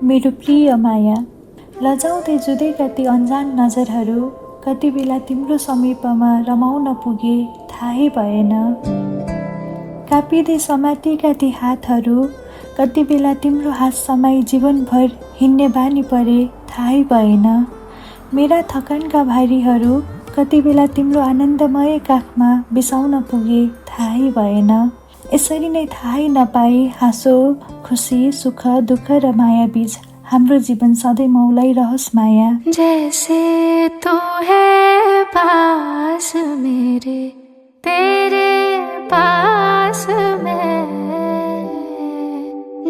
मेरो प्रिय माया, लजाउँदै जुधेका ती अन्जान नजरहरू कति बेला तिम्रो समीपमा रमाउन पुगे थाहै भएन। कापिँदै समातेका ती हातहरू कति बेला तिम्रो हात समाई जीवनभर हिँड्ने बानी परे थाहै भएन। मेरा थकानका भारीहरू कति बेला तिम्रो आनन्दमय काखमा बिसाउन पुगे थाहै भएन। यसरी नै थाहै नपाई हाँसो, खुसी, सुख, दुःख र माया बीच हाम्रो जीवन सधैँ मौलाइरहोस् माया। जैसे तू है पास मेरे, तेरे पास मैं,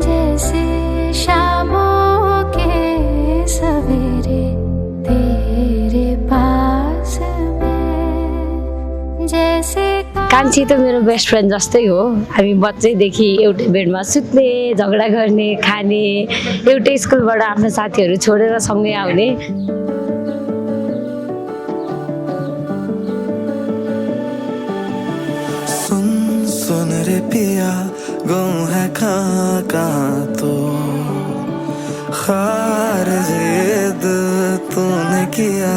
जैसे शामों के सवेरे तेरे पास मैं, जैसे कान्छी त मेरो बेस्ट फ्रेन्ड जस्तै हो। हामी बच्चैदेखि एउटै बेडमा सुत्ने, झगडा गर्ने, खाने, एउटै स्कुलबाट आफ्नो साथीहरू छोडेर सँगै आउने। सुन सुन रे पिया, गाँव है कहाँ कहाँ तो, खारिज ये दिल तूने किया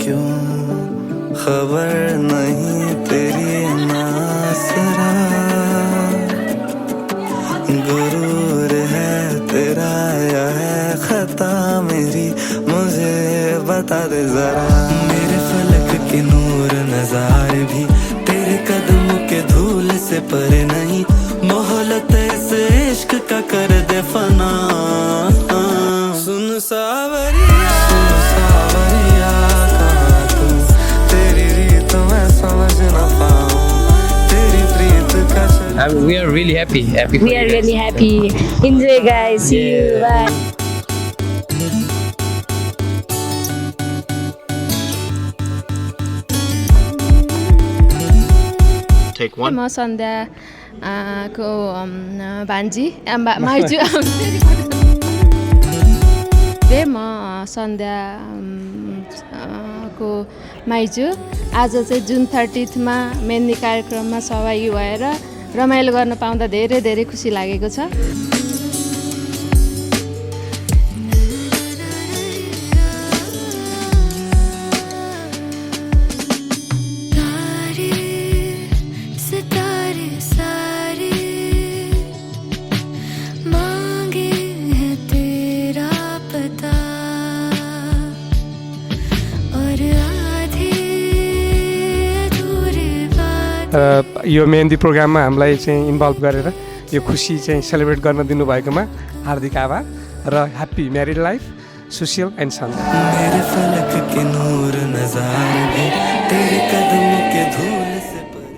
क्यों, खबर नहीं तेरी नासरा, गुरूर है तेरा या है खता मेरी, मुझे बता दे जरा। मेरे फलक के नूर नज़ारे भी तेरे कदमों के धूल से परे नहीं, मोहलत से इश्क का कर दे फना। सुन सावरिया, कहाँ तू, तेरी रीत मैं समझ न पाऊं, तेरी प्रीत का We are really happy. We are really happy. Enjoy guys. See you. Bye. Take one. म सन्ध्या को भान्जी माइजू म सन्ध्या को माइजू आज चाहिँ जुन 30मा मेहन्दी कार्यक्रममा सहभागी भएर रमाइलो गर्न पाउँदा धेरै धेरै खुसी लागेको छ। यो मेहन्दी प्रोग्राममा हामीलाई चाहिँ इन्भल्भ गरेर यो खुसी चाहिँ सेलिब्रेट गर्न दिनुभएकोमा हार्दिक आभार र happy married life Sushil and Sandhya. मेरे फलक के नूर नज़ारे भी तेरे कदमों के धूल से परे।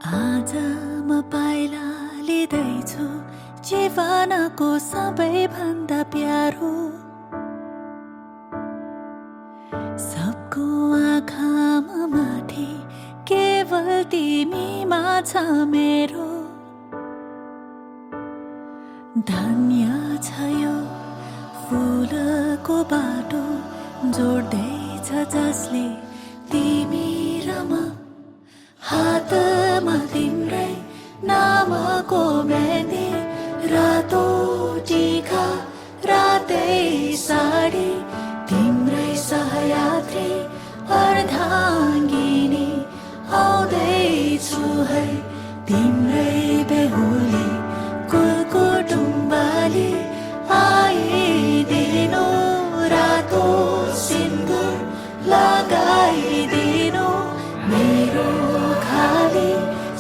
आज म पाइला लिँदैछु जीवनको सबैभन्दा प्यारो, सबको आँखामा माथि केवल तिमीमा छ मेरो। धन्य छ यो फुलको बाटो जोड्दैछ जसले तिमी र म, हातमा तिम्रै नामको मेहन्दी, रातो टीका रातै साडी, तिम्रै सहयात्री अर्धाङ्गिनी आउँदैछु है, तिम्रै बेहुली कुलकुटुम्बाली आइदिनु, रातो सिन्दुर लगाइदिनु, मेरो खाली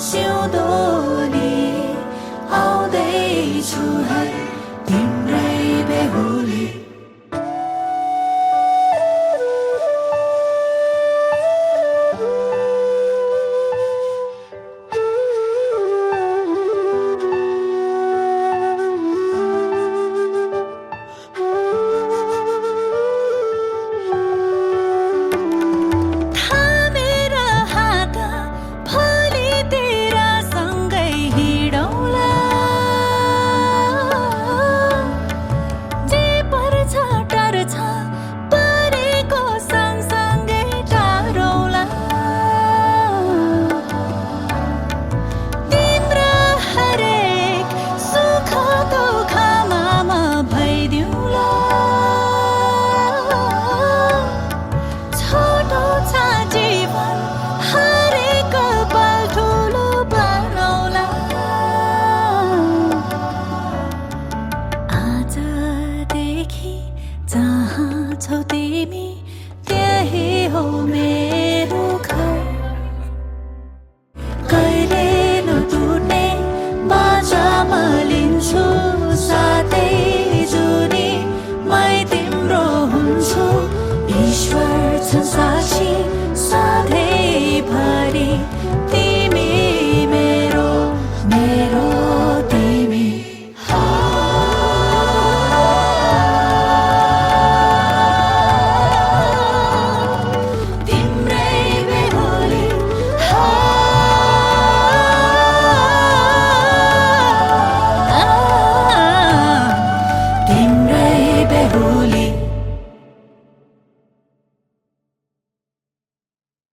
सिउँदोली आउँदैछु है, तिम्रै बेहुली। मेरो